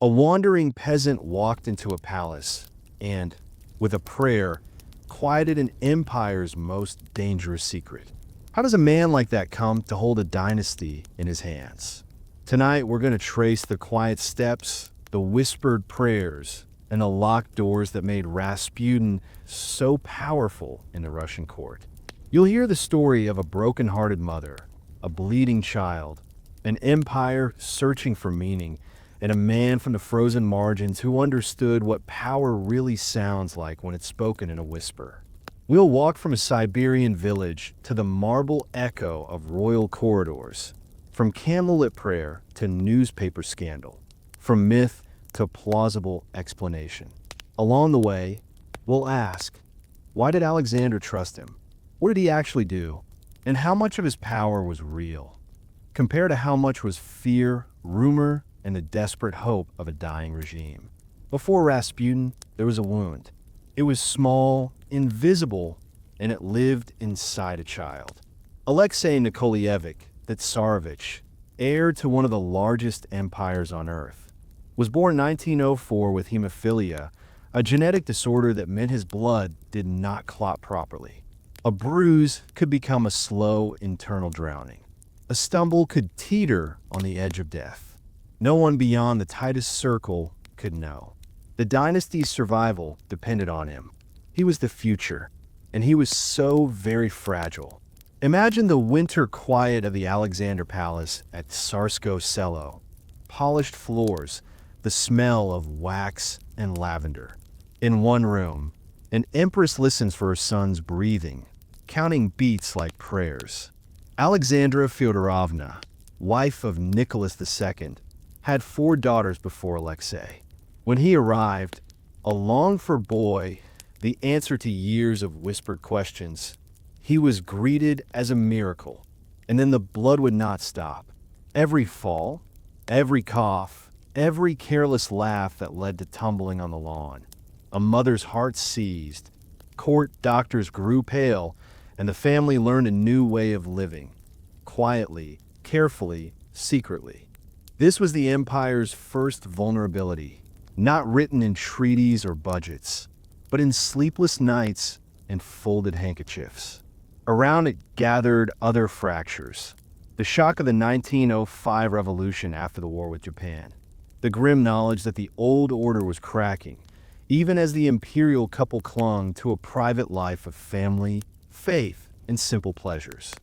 A wandering peasant walked into a palace and, with a prayer, quieted an empire's most dangerous secret. How does a man like that come to hold a dynasty in his hands? Tonight, we're going to trace the quiet steps, the whispered prayers, and the locked doors that made Rasputin so powerful in the Russian court. You'll hear the story of a broken-hearted mother, a bleeding child, an empire searching for meaning, and a man from the frozen margins who understood what power really sounds like when it's spoken in a whisper. We'll walk from a Siberian village to the marble echo of royal corridors, from candlelit prayer to newspaper scandal, from myth to plausible explanation. Along the way, we'll ask, why did Alexander trust him? What did he actually do? And how much of his power was real, compared to how much was fear, rumor, and the desperate hope of a dying regime? Before Rasputin, there was a wound. It was small, invisible, and it lived inside a child. Alexei Nikolaevich, the Tsarevich, heir to one of the largest empires on earth, was born 1904 with hemophilia, a genetic disorder that meant his blood did not clot properly. A bruise could become a slow internal drowning. A stumble could teeter on the edge of death. No one beyond the tightest circle could know. The dynasty's survival depended on him. He was the future, and he was so very fragile. Imagine the winter quiet of the Alexander Palace at Tsarskoye Selo. Polished floors, the smell of wax and lavender. In one room, an empress listens for her son's breathing, counting beats like prayers. Alexandra Fyodorovna, wife of Nicholas II, had 4 daughters before Alexei. When he arrived, a longed-for boy, the answer to years of whispered questions, he was greeted as a miracle, and then the blood would not stop. Every fall, every cough, every careless laugh that led to tumbling on the lawn. A mother's heart seized, court doctors grew pale, and the family learned a new way of living, quietly, carefully, secretly. This was the empire's first vulnerability, not written in treaties or budgets, but in sleepless nights and folded handkerchiefs. Around it gathered other fractures. The shock of the 1905 revolution after the war with Japan. The grim knowledge that the old order was cracking, even as the imperial couple clung to a private life of family, faith, and simple pleasures.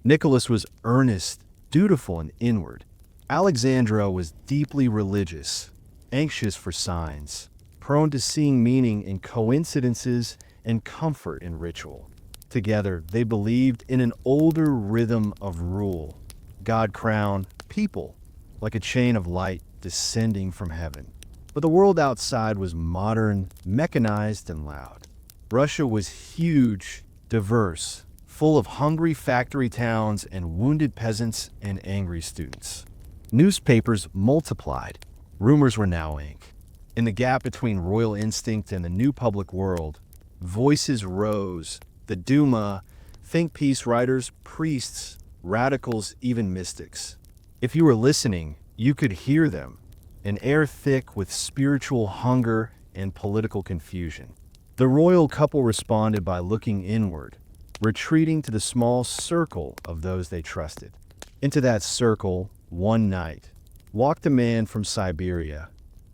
Nicholas was earnest, dutiful, and inward. Alexandra was deeply religious, anxious for signs, prone to seeing meaning in coincidences and comfort in ritual. Together, they believed in an older rhythm of rule. God crowned people like a chain of light descending from heaven. But the world outside was modern, mechanized, and loud. Russia was huge, diverse, full of hungry factory towns and wounded peasants and angry students. Newspapers multiplied. Rumors were now ink. In the gap between royal instinct and the new public world, voices rose. The Duma, think piece writers, priests, radicals, even mystics. If you were listening, you could hear them, an air thick with spiritual hunger and political confusion. The royal couple responded by looking inward, retreating to the small circle of those they trusted. Into that circle, one night, walked a man from Siberia,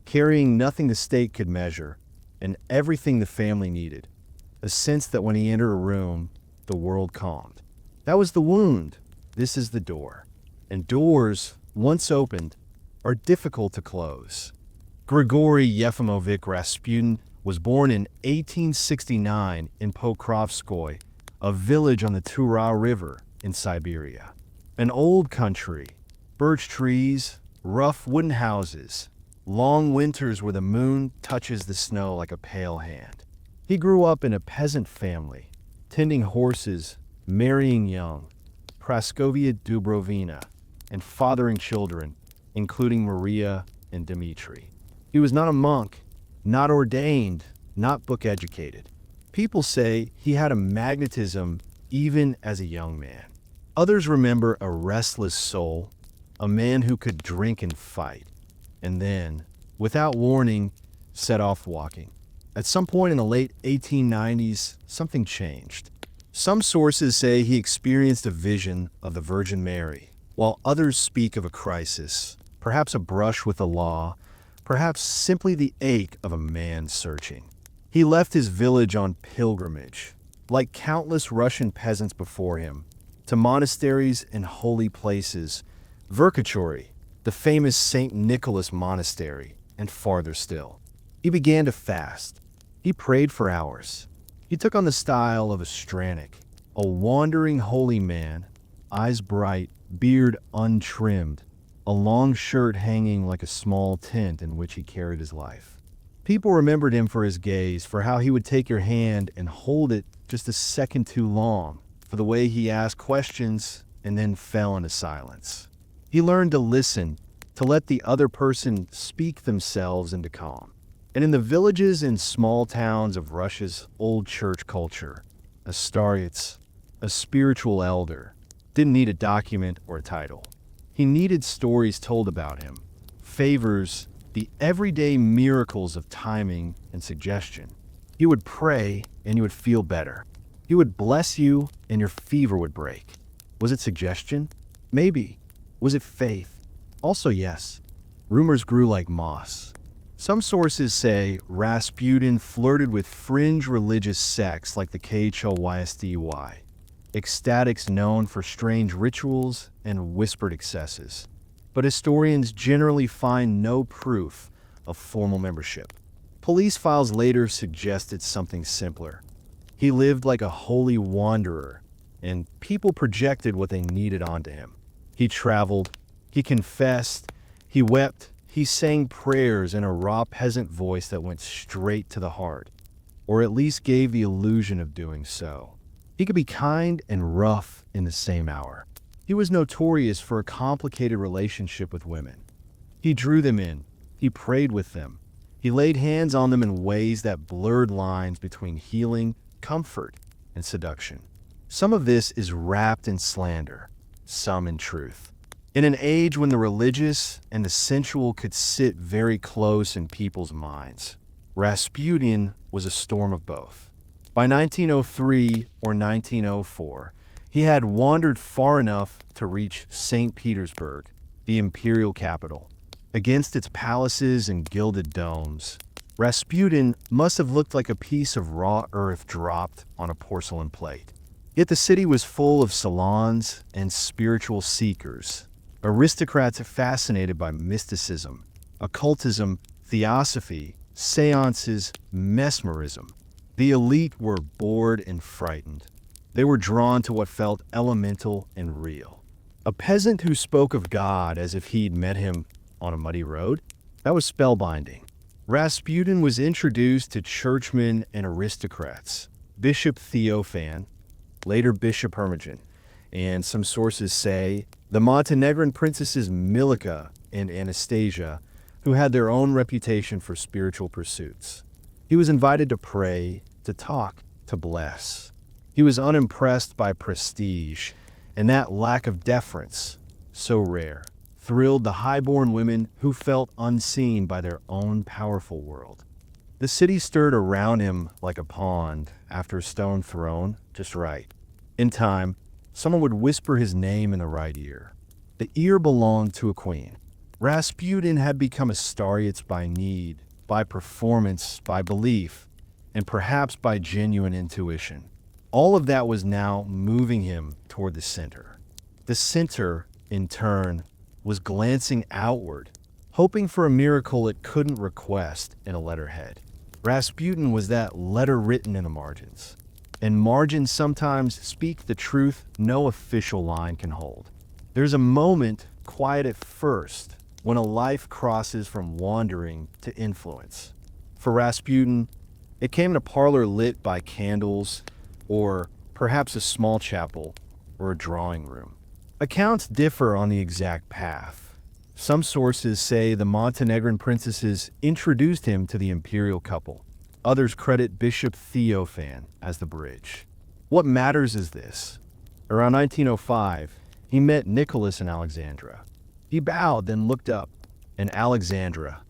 carrying nothing the state could measure and everything the family needed. A sense that when he entered a room, the world calmed. That was the wound. This is the door. And doors, once opened, are difficult to close. Grigory Yefimovich Rasputin was born in 1869 in Pokrovskoye, a village on the Tura River in Siberia. An old country, birch trees, rough wooden houses, long winters where the moon touches the snow like a pale hand. He grew up in a peasant family, tending horses, marrying young, Praskovia Dubrovina, and fathering children, including Maria and Dmitri. He was not a monk, not ordained, not book-educated. People say he had a magnetism even as a young man. Others remember a restless soul, a man who could drink and fight. And then, without warning, set off walking. At some point in the late 1890s, something changed. Some sources say he experienced a vision of the Virgin Mary, while others speak of a crisis, perhaps a brush with the law, perhaps simply the ache of a man searching. He left his village on pilgrimage, like countless Russian peasants before him, to monasteries and holy places, Verkhotchory, the famous St. Nicholas Monastery, and farther still. He began to fast. He prayed for hours. He took on the style of a Stranic, a wandering holy man, eyes bright, beard untrimmed, a long shirt hanging like a small tent in which he carried his life. People remembered him for his gaze, for how he would take your hand and hold it just a second too long, for the way he asked questions and then fell into silence. He learned to listen, to let the other person speak themselves into calm. And in the villages and small towns of Russia's old church culture, a starets, a spiritual elder, didn't need a document or a title. He needed stories told about him, favors, the everyday miracles of timing and suggestion. He would pray and you would feel better. He would bless you and your fever would break. Was it suggestion? Maybe. Was it faith? Also yes. Rumors grew like moss. Some sources say Rasputin flirted with fringe religious sects like the Chysty, ecstatics known for strange rituals and whispered excesses. But historians generally find no proof of formal membership. Police files later suggested something simpler. He lived like a holy wanderer, and people projected what they needed onto him. He traveled, he confessed, he wept, he sang prayers in a raw peasant voice that went straight to the heart, or at least gave the illusion of doing so. He could be kind and rough in the same hour. He was notorious for a complicated relationship with women. He drew them in. He prayed with them. He laid hands on them in ways that blurred lines between healing, comfort, and seduction. Some of this is wrapped in slander, some in truth. In an age when the religious and the sensual could sit very close in people's minds, Rasputin was a storm of both. By 1903 or 1904, he had wandered far enough to reach St. Petersburg, the imperial capital. Against its palaces and gilded domes, Rasputin must have looked like a piece of raw earth dropped on a porcelain plate. Yet the city was full of salons and spiritual seekers, aristocrats fascinated by mysticism, occultism, theosophy, seances, mesmerism. The elite were bored and frightened. They were drawn to what felt elemental and real. A peasant who spoke of God as if he'd met him on a muddy road? That was spellbinding. Rasputin was introduced to churchmen and aristocrats. Bishop Theophan, later Bishop Hermogen, and some sources say the Montenegrin princesses Milica and Anastasia, who had their own reputation for spiritual pursuits. He was invited to pray, to talk, to bless. He was unimpressed by prestige, and that lack of deference, so rare, thrilled the high-born women who felt unseen by their own powerful world. The city stirred around him like a pond after a stone thrown just right. In time, someone would whisper his name in the right ear. The ear belonged to a queen. Rasputin had become a starets by need, by performance, by belief, and perhaps by genuine intuition. All of that was now moving him toward the center. The center, in turn, was glancing outward, hoping for a miracle it couldn't request in a letterhead. Rasputin was that letter written in the margins. And margins sometimes speak the truth no official line can hold. There's a moment, quiet at first, when a life crosses from wandering to influence. For Rasputin, it came in a parlor lit by candles, or perhaps a small chapel, or a drawing room. Accounts differ on the exact path. Some sources say the Montenegrin princesses introduced him to the imperial couple. Others credit Bishop Theophan as the bridge. What matters is this. Around 1905, he met Nicholas in Alexandria. He bowed, then looked up, and Alexandria,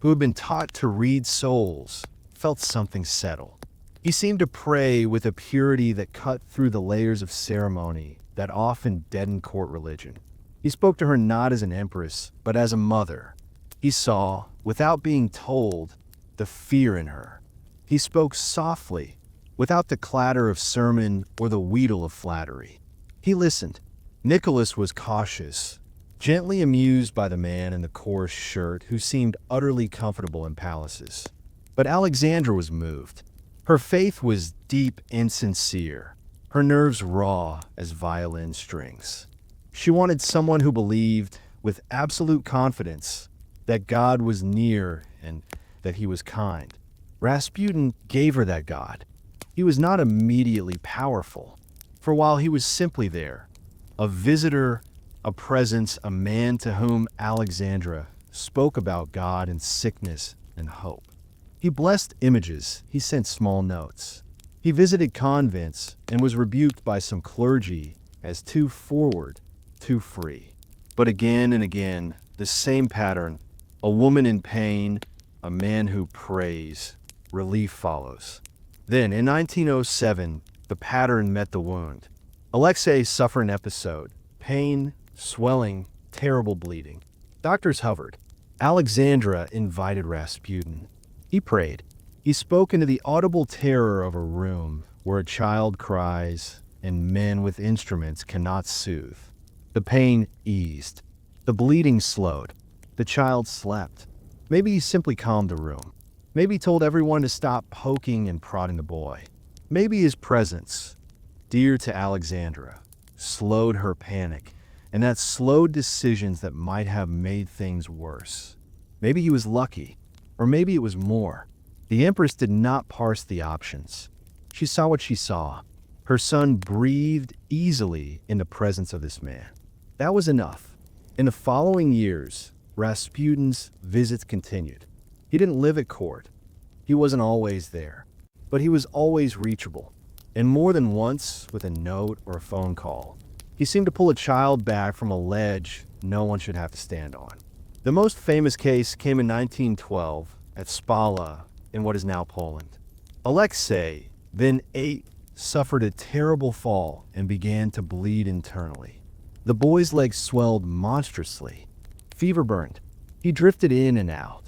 who had been taught to read souls, felt something settle. He seemed to pray with a purity that cut through the layers of ceremony that often deaden court religion. He spoke to her not as an empress, but as a mother. He saw, without being told, the fear in her. He spoke softly, without the clatter of sermon or the wheedle of flattery. He listened. Nicholas was cautious, gently amused by the man in the coarse shirt who seemed utterly comfortable in palaces. But Alexandra was moved. Her faith was deep and sincere, her nerves raw as violin strings. She wanted someone who believed, with absolute confidence, that God was near and that he was kind. Rasputin gave her that God. He was not immediately powerful, for while he was simply there, a visitor, a presence, a man to whom Alexandra spoke about God and sickness and hope. He blessed images, he sent small notes. He visited convents and was rebuked by some clergy as too forward, too free. But again and again, the same pattern: a woman in pain, a man who prays, relief follows. Then, in 1907, the pattern met the wound. Alexei suffered an episode: pain, swelling, terrible bleeding. Doctors hovered. Alexandra invited Rasputin. He prayed. He spoke into the audible terror of a room where a child cries and men with instruments cannot soothe. The pain eased. The bleeding slowed. The child slept. Maybe he simply calmed the room. Maybe he told everyone to stop poking and prodding the boy. Maybe his presence, dear to Alexandra, slowed her panic, and that slowed decisions that might have made things worse. Maybe he was lucky, or maybe it was more. The Empress did not parse the options. She saw what she saw. Her son breathed easily in the presence of this man. That was enough. In the following years, Rasputin's visits continued. He didn't live at court. He wasn't always there, but he was always reachable, and more than once with a note or a phone call. He seemed to pull a child back from a ledge no one should have to stand on. The most famous case came in 1912 at Spala in what is now Poland. Alexei, then 8, suffered a terrible fall and began to bleed internally. The boy's legs swelled monstrously. Fever burned. He drifted in and out.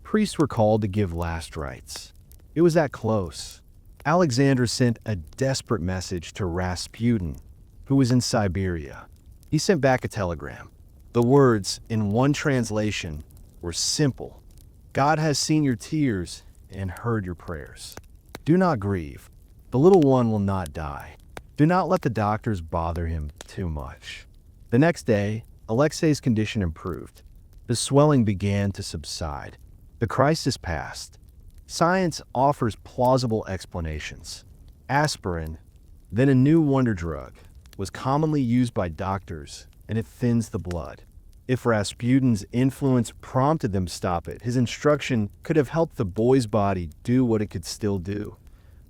Priests were called to give last rites. It was that close. Alexander sent a desperate message to Rasputin, who was in Siberia. He sent back a telegram. The words, in one translation, were simple: God has seen your tears and heard your prayers. Do not grieve. The little one will not die. Do not let the doctors bother him too much. The next day, Alexei's condition improved. The swelling began to subside. The crisis passed. Science offers plausible explanations. Aspirin, then a new wonder drug, was commonly used by doctors, and it thins the blood. If Rasputin's influence prompted them to stop it, his instruction could have helped the boy's body do what it could still do: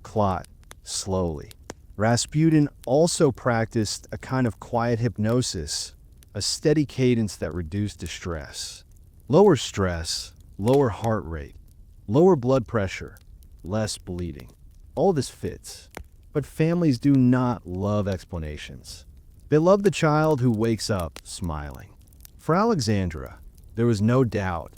clot slowly. Rasputin also practiced a kind of quiet hypnosis, a steady cadence that reduced distress. Lower stress, lower heart rate, lower blood pressure, less bleeding. All this fits. But families do not love explanations. They love the child who wakes up smiling. For Alexandra, there was no doubt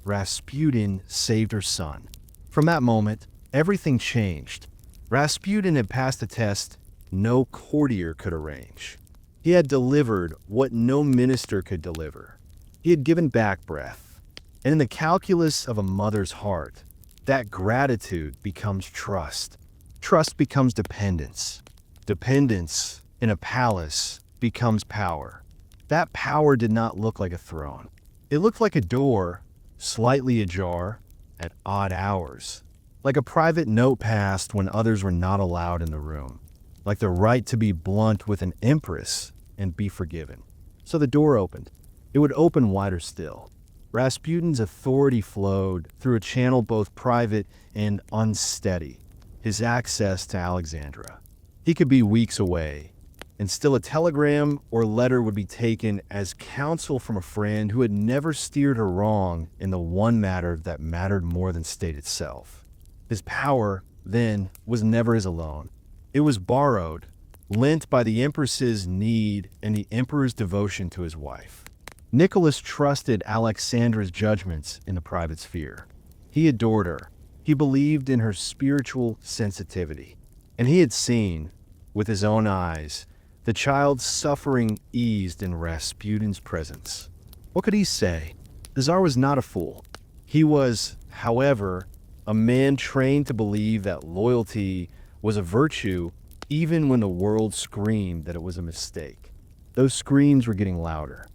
Rasputin saved her son. From that moment, everything changed. Rasputin had passed a test no courtier could arrange. He had delivered what no minister could deliver. He had given back breath. And in the calculus of a mother's heart, that gratitude becomes trust. Trust becomes dependence. Dependence in a palace becomes power. That power did not look like a throne. It looked like a door, slightly ajar, at odd hours. Like a private note passed when others were not allowed in the room. Like the right to be blunt with an empress and be forgiven. So the door opened. It would open wider still. Rasputin's authority flowed through a channel both private and unsteady. His access to Alexandra. He could be weeks away, And still a telegram or letter would be taken as counsel from a friend who had never steered her wrong in the one matter that mattered more than state itself. His power, then, was never his alone. It was borrowed, lent by the empress's need and the emperor's devotion to his wife. Nicholas trusted Alexandra's judgments in the private sphere. He adored her. He believed in her spiritual sensitivity. And he had seen, with his own eyes, the child's suffering eased in Rasputin's presence. What could he say? The Tsar was not a fool. He was, however, a man trained to believe that loyalty was a virtue even when the world screamed that it was a mistake. Those screams were getting louder.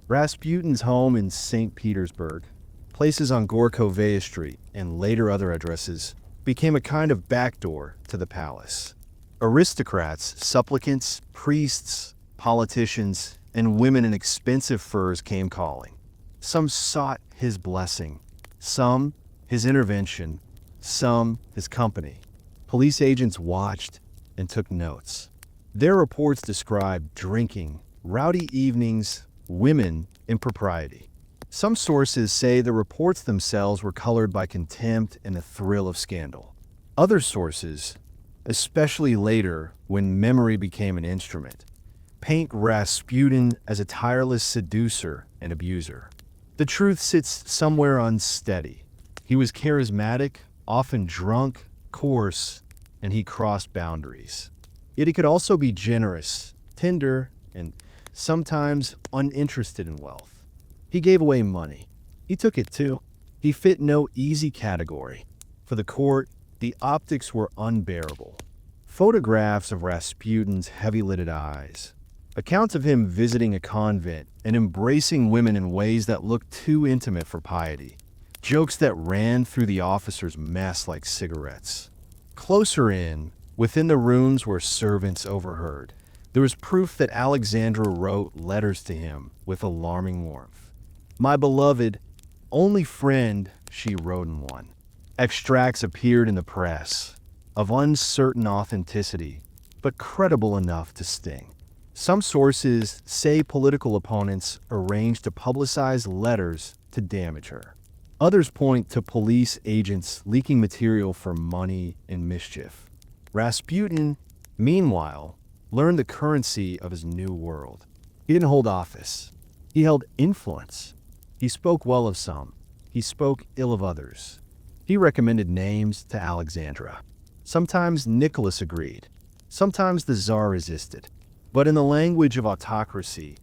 Rasputin's home in St. Petersburg, places on Gorkovaya Street, and later other addresses, became a kind of backdoor to the palace. Aristocrats, supplicants, priests, politicians, and women in expensive furs came calling. Some sought his blessing, some his intervention, some his company. Police agents watched and took notes. Their reports described drinking, rowdy evenings, women, impropriety. Some sources say the reports themselves were colored by contempt and the thrill of scandal. Other sources, especially later when memory became an instrument, paint Rasputin as a tireless seducer and abuser. The truth sits somewhere unsteady. He was charismatic, often drunk, coarse, and he crossed boundaries. Yet he could also be generous, tender, and sometimes uninterested in wealth. He gave away money. He took it too. He fit no easy category. For the court, the optics were unbearable. Photographs of Rasputin's heavy-lidded eyes, accounts of him visiting a convent and embracing women in ways that looked too intimate for piety, jokes that ran through the officers' mess like cigarettes. Closer in, within the rooms where servants overheard, there was proof that Alexandra wrote letters to him with alarming warmth. "My beloved, only friend," she wrote in one. Extracts appeared in the press, of uncertain authenticity, but credible enough to sting. Some sources say political opponents arranged to publicize letters to damage her. Others point to police agents leaking material for money and mischief. Rasputin, meanwhile, learned the currency of his new world. He didn't hold office. He held influence. He spoke well of some. He spoke ill of others. He recommended names to Alexandra. Sometimes Nicholas agreed. Sometimes the Tsar resisted. But in the language of autocracy,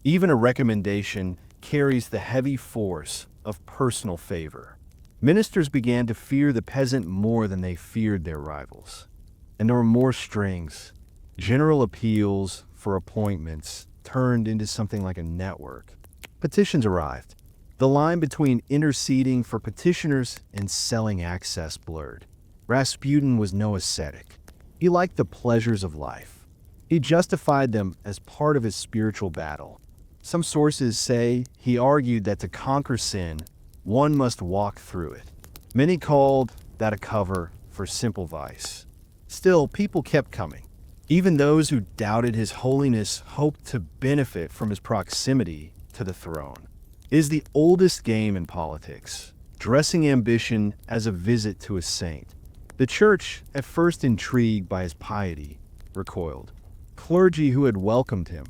even a recommendation carries the heavy force of personal favor. Ministers began to fear the peasant more than they feared their rivals. And there were more strings. General appeals for appointments turned into something like a network. Petitions arrived. The line between interceding for petitioners and selling access blurred. Rasputin was no ascetic. He liked the pleasures of life. He justified them as part of his spiritual battle. Some sources say he argued that to conquer sin, one must walk through it. Many called that a cover for simple vice. Still, people kept coming. Even those who doubted his holiness hoped to benefit from his proximity to the throne. It is the oldest game in politics, dressing ambition as a visit to a saint. The church, at first intrigued by his piety, recoiled. Clergy who had welcomed him,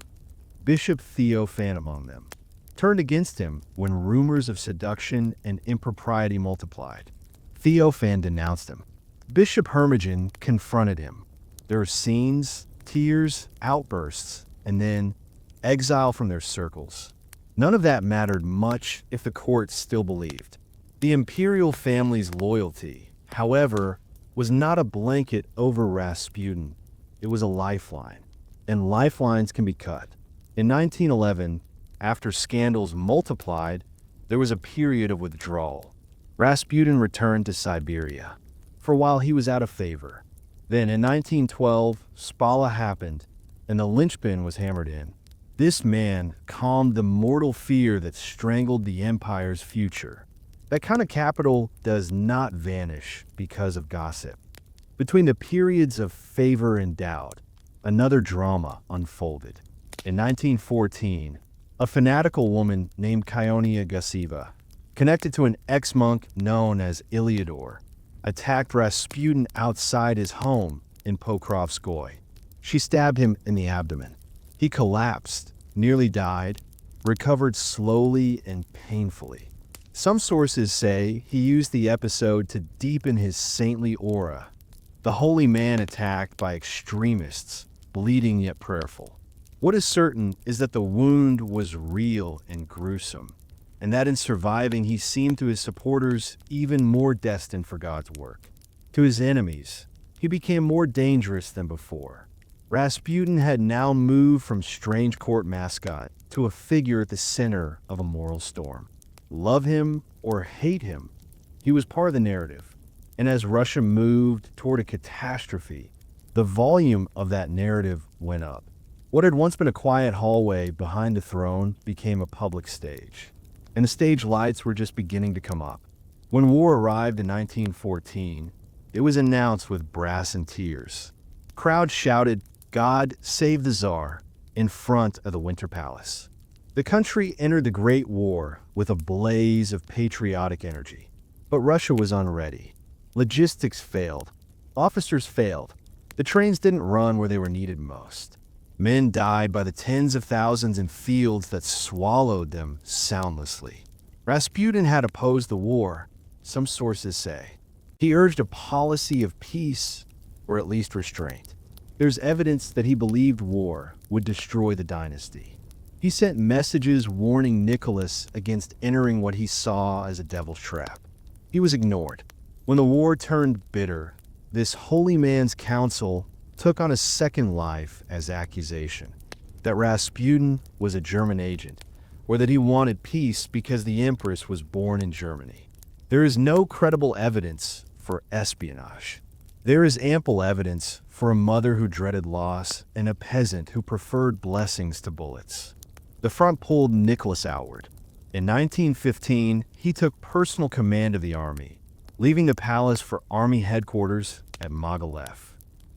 Bishop Theophan among them, turned against him when rumors of seduction and impropriety multiplied. Theophan denounced him. Bishop Hermogen confronted him. There were scenes, tears, outbursts, and then exile from their circles. None of that mattered much if the court still believed. The imperial family's loyalty, however, was not a blanket over Rasputin. It was a lifeline, and lifelines can be cut. In 1911, after scandals multiplied, there was a period of withdrawal. Rasputin returned to Siberia. For a while, he was out of favor. Then, in 1912, Spala happened, and the linchpin was hammered in. This man calmed the mortal fear that strangled the empire's future. That kind of capital does not vanish because of gossip. Between the periods of favor and doubt, another drama unfolded. In 1914, a fanatical woman named Kionia Gasiva, connected to an ex-monk known as Iliador, attacked Rasputin outside his home in Pokrovskoye. She stabbed him in the abdomen. He collapsed, nearly died, recovered slowly and painfully. Some sources say he used the episode to deepen his saintly aura. The holy man attacked by extremists, bleeding yet prayerful. What is certain is that the wound was real and gruesome, and that in surviving he seemed to his supporters even more destined for God's work. To his enemies, he became more dangerous than before. Rasputin had now moved from strange court mascot to a figure at the center of a moral storm. Love him or hate him, he was part of the narrative. And as Russia moved toward a catastrophe, the volume of that narrative went up. What had once been a quiet hallway behind the throne became a public stage, and the stage lights were just beginning to come up. When war arrived in 1914, it was announced with brass and tears. Crowds shouted, "God save the Tsar," in front of the Winter Palace. The country entered the Great War with a blaze of patriotic energy, but Russia was unready. Logistics failed. Officers failed. The trains didn't run where they were needed most. Men died by the tens of thousands in fields that swallowed them soundlessly. Rasputin had opposed the war, some sources say. He urged a policy of peace, or at least restraint. There's evidence that he believed war would destroy the dynasty. He sent messages warning Nicholas against entering what he saw as a devil's trap. He was ignored. When the war turned bitter, this holy man's counsel took on a second life as accusation, that Rasputin was a German agent, or that he wanted peace because the empress was born in Germany. There is no credible evidence for espionage. There is ample evidence for a mother who dreaded loss and a peasant who preferred blessings to bullets. The front pulled Nicholas outward. In 1915, he took personal command of the army, leaving the palace for army headquarters at Mogilev.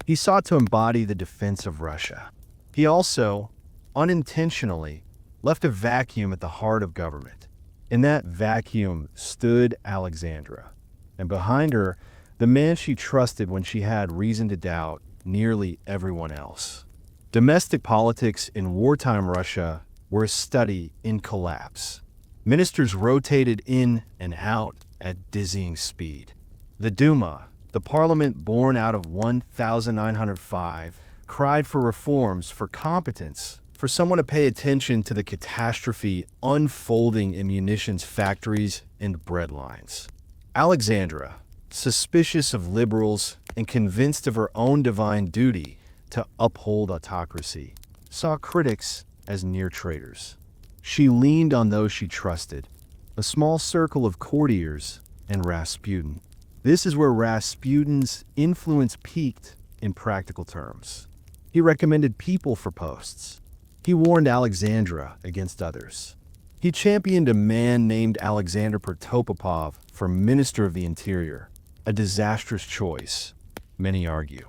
He sought to embody the defense of Russia. He also, unintentionally, left a vacuum at the heart of government. In that vacuum stood Alexandra, and behind her, the man she trusted when she had reason to doubt nearly everyone else. Domestic politics in wartime Russia were a study in collapse. Ministers rotated in and out at dizzying speed. The Duma, the parliament born out of 1905, cried for reforms, for competence, for someone to pay attention to the catastrophe unfolding in munitions factories and bread lines. Alexandra, suspicious of liberals and convinced of her own divine duty to uphold autocracy, saw critics as near traitors. She leaned on those she trusted, a small circle of courtiers and Rasputin. This is where Rasputin's influence peaked in practical terms. He recommended people for posts. He warned Alexandra against others. He championed a man named Alexander Protopopov for Minister of the Interior, a disastrous choice, many argue.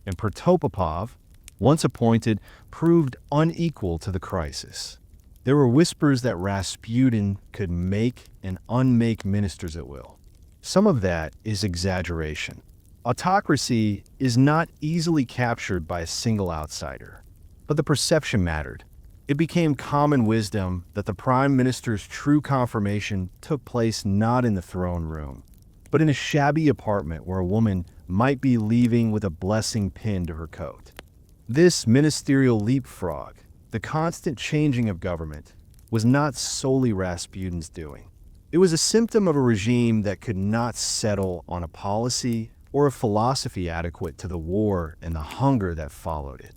And Protopopov, once appointed, proved unequal to the crisis. There were whispers that Rasputin could make and unmake ministers at will. Some of that is exaggeration. Autocracy is not easily captured by a single outsider, but the perception mattered. It became common wisdom that the prime minister's true confirmation took place not in the throne room, but in a shabby apartment where a woman might be leaving with a blessing pinned to her coat. This ministerial leapfrog, the constant changing of government, was not solely Rasputin's doing. It was a symptom of a regime that could not settle on a policy or a philosophy adequate to the war and the hunger that followed it.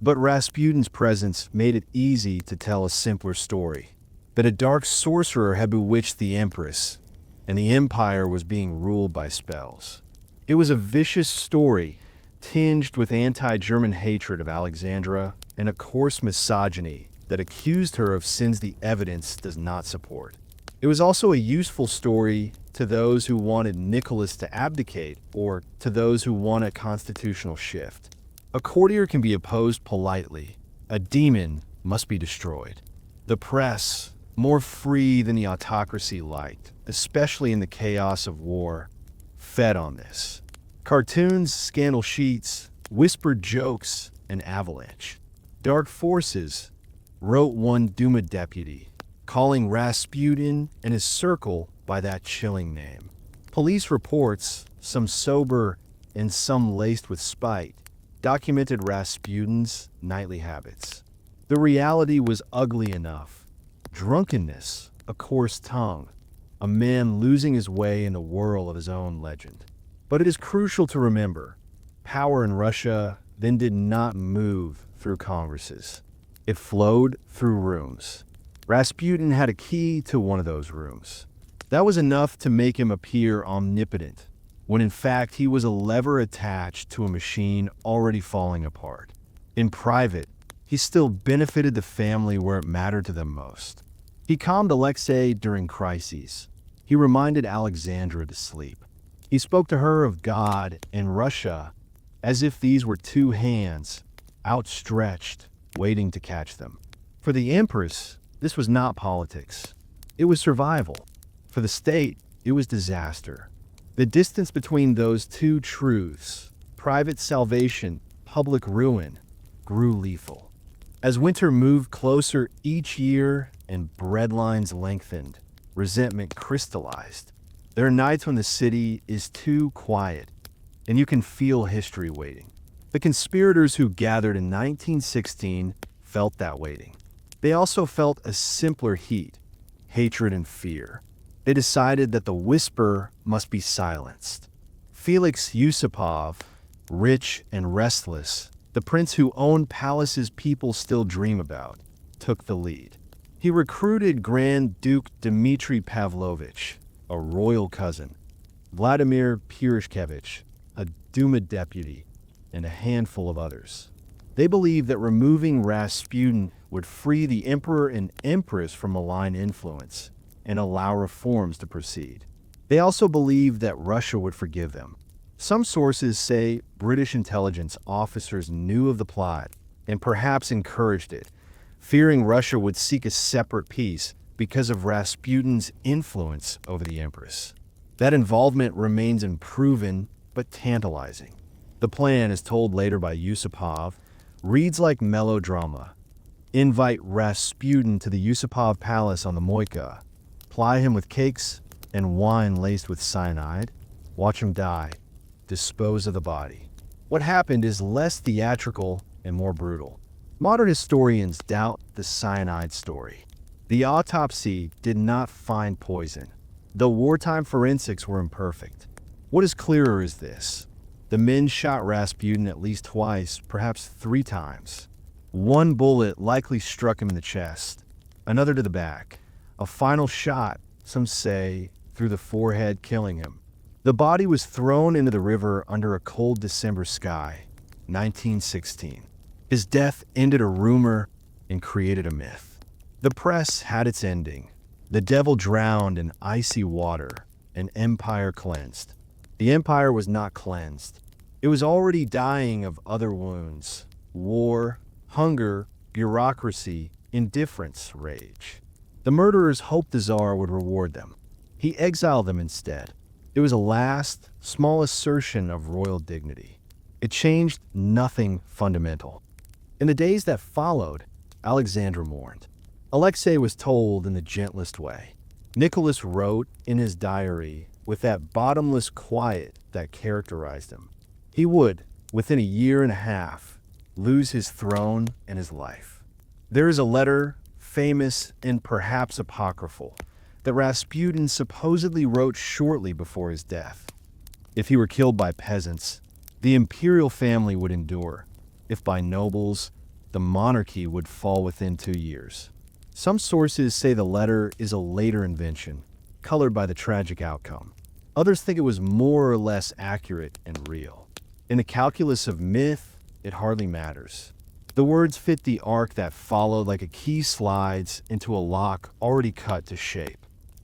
But Rasputin's presence made it easy to tell a simpler story, that a dark sorcerer had bewitched the empress, and the empire was being ruled by spells. It was a vicious story tinged with anti-German hatred of Alexandra and a coarse misogyny that accused her of sins the evidence does not support. It was also a useful story to those who wanted Nicholas to abdicate or to those who want a constitutional shift. A courtier can be opposed politely. A demon must be destroyed. The press, more free than the autocracy liked, especially in the chaos of war, fed on this. Cartoons, scandal sheets, whispered jokes, an avalanche. Dark forces, wrote one Duma deputy, calling Rasputin and his circle by that chilling name. Police reports, some sober and some laced with spite, documented Rasputin's nightly habits. The reality was ugly enough. Drunkenness, a coarse tongue, a man losing his way in the whirl of his own legend. But it is crucial to remember, power in Russia then did not move through congresses. It flowed through rooms. Rasputin had a key to one of those rooms. That was enough to make him appear omnipotent, when in fact he was a lever attached to a machine already falling apart. In private, he still benefited the family where it mattered to them most. He calmed Alexei during crises. He reminded Alexandra to sleep. He spoke to her of God and Russia as if these were two hands, outstretched, waiting to catch them. For the Empress, this was not politics. It was survival. For the state, it was disaster. The distance between those two truths, private salvation, public ruin, grew lethal. As winter moved closer each year and bread lines lengthened, resentment crystallized. There are nights when the city is too quiet, and you can feel history waiting. The conspirators who gathered in 1916 felt that waiting. They also felt a simpler heat, hatred and fear. They decided that the whisper must be silenced. Felix Yusupov, rich and restless, the prince who owned palaces people still dream about, took the lead. He recruited Grand Duke Dmitry Pavlovich, a royal cousin, Vladimir Purishkevich, a Duma deputy, and a handful of others. They believed that removing Rasputin would free the emperor and empress from malign influence and allow reforms to proceed. They also believed that Russia would forgive them. Some sources say British intelligence officers knew of the plot and perhaps encouraged it, fearing Russia would seek a separate peace because of Rasputin's influence over the empress. That involvement remains unproven but tantalizing. The plan, as told later by Yusupov, reads like melodrama. Invite Rasputin to the Yusupov palace on the Moika, ply him with cakes and wine laced with cyanide, watch him die, dispose of the body. What happened is less theatrical and more brutal. Modern historians doubt the cyanide story. The autopsy did not find poison, though wartime forensics were imperfect. What is clearer is this. The men shot Rasputin at least twice, perhaps 3 times. One bullet likely struck him in the chest, another to the back. A final shot, some say, through the forehead, killing him. The body was thrown into the river under a cold December sky, 1916. His death ended a rumor and created a myth. The press had its ending. The devil drowned in icy water, an empire cleansed. The empire was not cleansed. It was already dying of other wounds: war, hunger, bureaucracy, indifference, rage. The murderers hoped the Tsar would reward them. He exiled them instead. It was a last, small assertion of royal dignity. It changed nothing fundamental. In the days that followed, Alexandra mourned. Alexei was told in the gentlest way. Nicholas wrote in his diary with that bottomless quiet that characterized him. He would, within a year and a half, lose his throne and his life. There is a letter, famous and perhaps apocryphal, that Rasputin supposedly wrote shortly before his death. If he were killed by peasants, the imperial family would endure. If by nobles, the monarchy would fall within 2 years. Some sources say the letter is a later invention, colored by the tragic outcome. Others think it was more or less accurate and real. In the calculus of myth, it hardly matters. The words fit the arc that followed like a key slides into a lock already cut to shape.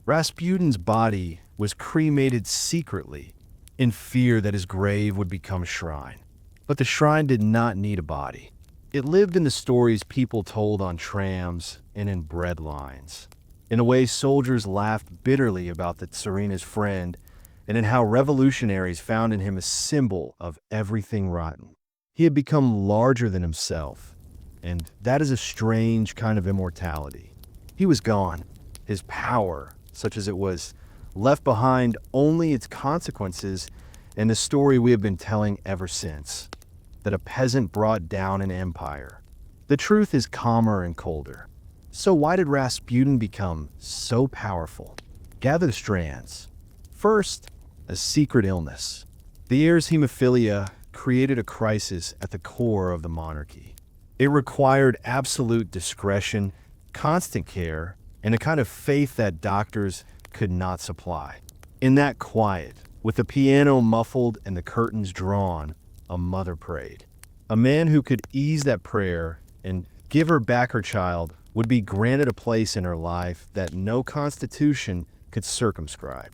Rasputin's body was cremated secretly, in fear that his grave would become a shrine. But the shrine did not need a body. It lived in the stories people told on trams and in bread lines, in a way soldiers laughed bitterly about the Tsarina's friend, and in how revolutionaries found in him a symbol of everything rotten. He had become larger than himself, and that is a strange kind of immortality. He was gone. His power, such as it was, left behind only its consequences and the story we have been telling ever since, that a peasant brought down an empire. The truth is calmer and colder. So why did Rasputin become so powerful? Gather the strands. First, a secret illness. The heir's hemophilia created a crisis at the core of the monarchy. It required absolute discretion, constant care, and a kind of faith that doctors could not supply. In that quiet, with the piano muffled and the curtains drawn, a mother prayed. A man who could ease that prayer and give her back her child would be granted a place in her life that no constitution could circumscribe.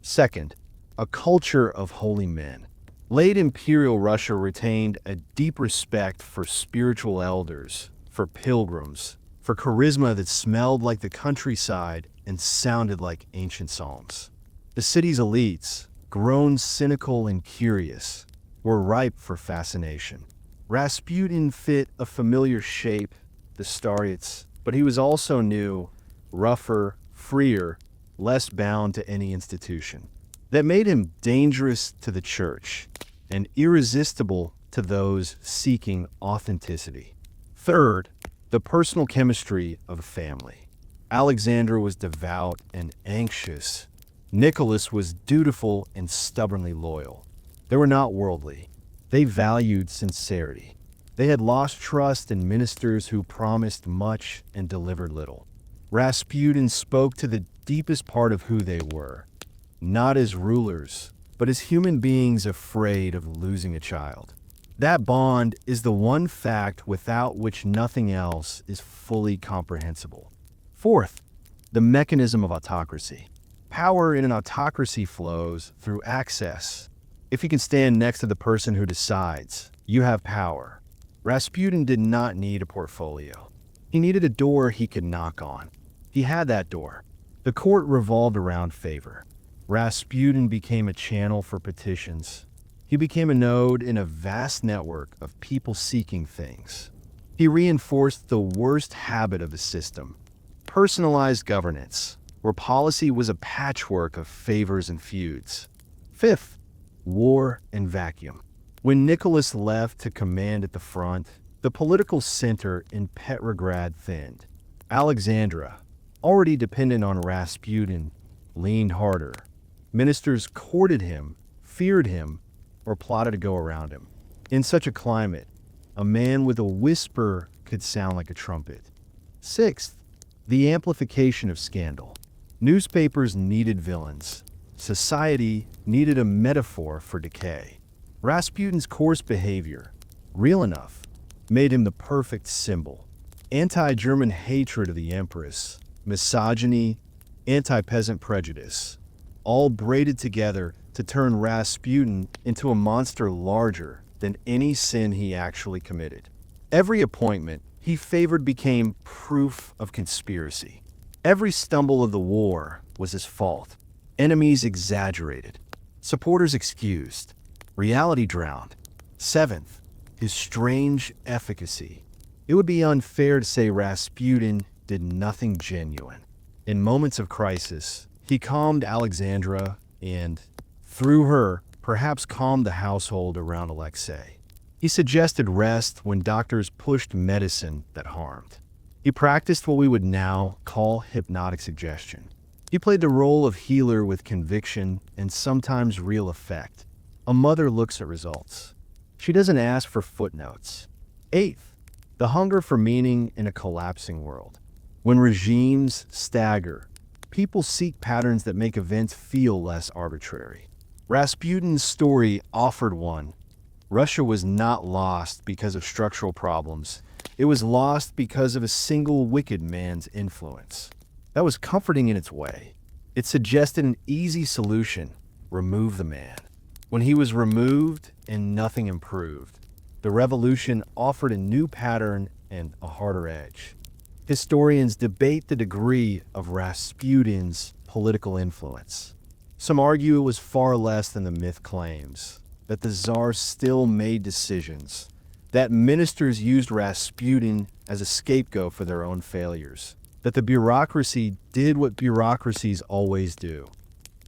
Second, a culture of holy men. Late imperial Russia retained a deep respect for spiritual elders, for pilgrims, for charisma that smelled like the countryside and sounded like ancient psalms. The city's elites, grown cynical and curious, were ripe for fascination. Rasputin fit a familiar shape, the Starets, but he was also new, rougher, freer, less bound to any institution. That made him dangerous to the church and irresistible to those seeking authenticity. Third, the personal chemistry of a family. Alexandra was devout and anxious. Nicholas was dutiful and stubbornly loyal. They were not worldly. They valued sincerity. They had lost trust in ministers who promised much and delivered little. Rasputin spoke to the deepest part of who they were, not as rulers, but as human beings afraid of losing a child. That bond is the one fact without which nothing else is fully comprehensible. Fourth, the mechanism of autocracy. Power in an autocracy flows through access. If you can stand next to the person who decides, you have power. Rasputin did not need a portfolio. He needed a door he could knock on. He had that door. The court revolved around favor. Rasputin became a channel for petitions. He became a node in a vast network of people seeking things. He reinforced the worst habit of the system, personalized governance, where policy was a patchwork of favors and feuds. Fifth, war and vacuum. When Nicholas left to command at the front, the political center in Petrograd thinned. Alexandra, already dependent on Rasputin, leaned harder. Ministers courted him, feared him, or plotted to go around him. In such a climate, a man with a whisper could sound like a trumpet. Sixth, the amplification of scandal. Newspapers needed villains. Society needed a metaphor for decay. Rasputin's coarse behavior, real enough, made him the perfect symbol. Anti-German hatred of the Empress, misogyny, anti-peasant prejudice, all braided together to turn Rasputin into a monster larger than any sin he actually committed. Every appointment he favored became proof of conspiracy. Every stumble of the war was his fault. Enemies exaggerated, supporters excused, reality drowned. Seventh, his strange efficacy. It would be unfair to say Rasputin did nothing genuine. In moments of crisis, he calmed Alexandra and, through her, perhaps calmed the household around Alexei. He suggested rest when doctors pushed medicine that harmed. He practiced what we would now call hypnotic suggestion. He played the role of healer with conviction and sometimes real effect. A mother looks at results. She doesn't ask for footnotes. Eighth, the hunger for meaning in a collapsing world. When regimes stagger, people seek patterns that make events feel less arbitrary. Rasputin's story offered one. Russia was not lost because of structural problems. It was lost because of a single wicked man's influence. That was comforting in its way. It suggested an easy solution: remove the man. When he was removed and nothing improved, The revolution offered a new pattern and a harder edge. Historians debate the degree of Rasputin's political influence. Some argue it was far less than the myth claims, that the Tsar still made decisions, that ministers used Rasputin as a scapegoat for their own failures, that the bureaucracy did what bureaucracies always do,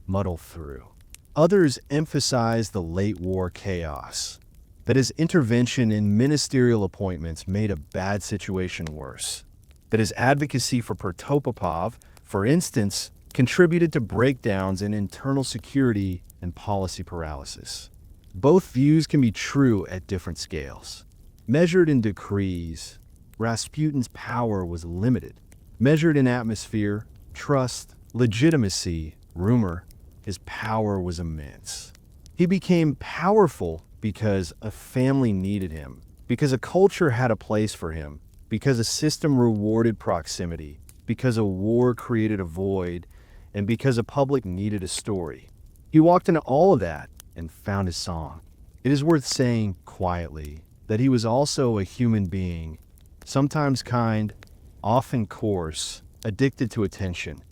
muddle through. Others emphasize the late war chaos, that his intervention in ministerial appointments made a bad situation worse, that his advocacy for Protopopov, for instance, contributed to breakdowns in internal security and policy paralysis. Both views can be true at different scales. Measured in decrees, Rasputin's power was limited. Measured in atmosphere, trust, legitimacy, rumor, his power was immense. He became powerful because a family needed him, because a culture had a place for him, because a system rewarded proximity, because a war created a void, and because a public needed a story. He walked into all of that and found his song. It is worth saying quietly that he was also a human being, sometimes kind, often coarse, addicted to attention,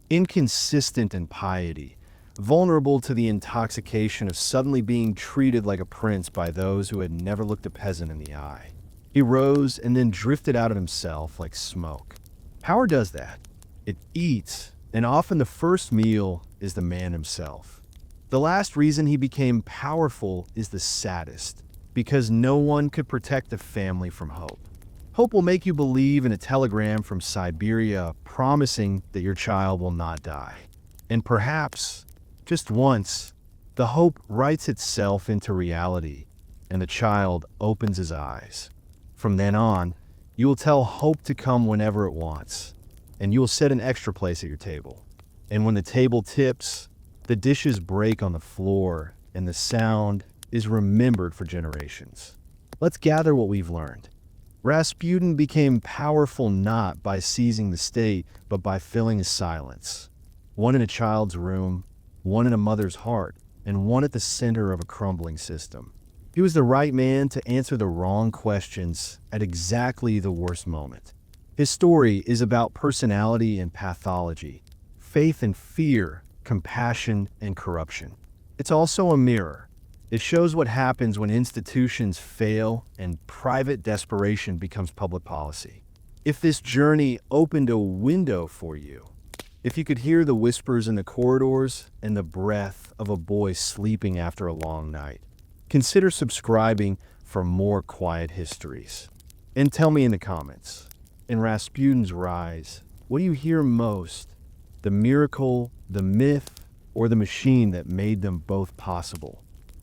inconsistent in piety, vulnerable to the intoxication of suddenly being treated like a prince by those who had never looked a peasant in the eye. He rose and then drifted out of himself like smoke. Power does that. It eats, and often the first meal is the man himself. The last reason he became powerful is the saddest, because no one could protect the family from hope. Hope will make you believe in a telegram from Siberia promising that your child will not die. And perhaps, just once, the hope writes itself into reality, and the child opens his eyes. From then on, you will tell hope to come whenever it wants, and you will set an extra place at your table. And when the table tips, the dishes break on the floor, and the sound is remembered for generations. Let's gather what we've learned. Rasputin became powerful not by seizing the state, but by filling his silence. One in a child's room, one in a mother's heart, and one at the center of a crumbling system. He was the right man to answer the wrong questions at exactly the worst moment. His story is about personality and pathology, faith and fear, compassion and corruption. It's also a mirror. It shows what happens when institutions fail and private desperation becomes public policy. If this journey opened a window for you, if you could hear the whispers in the corridors and the breath of a boy sleeping after a long night, consider subscribing for more quiet histories. And tell me in the comments, in Rasputin's rise, what do you hear most? The miracle, the myth, or the machine that made them both possible?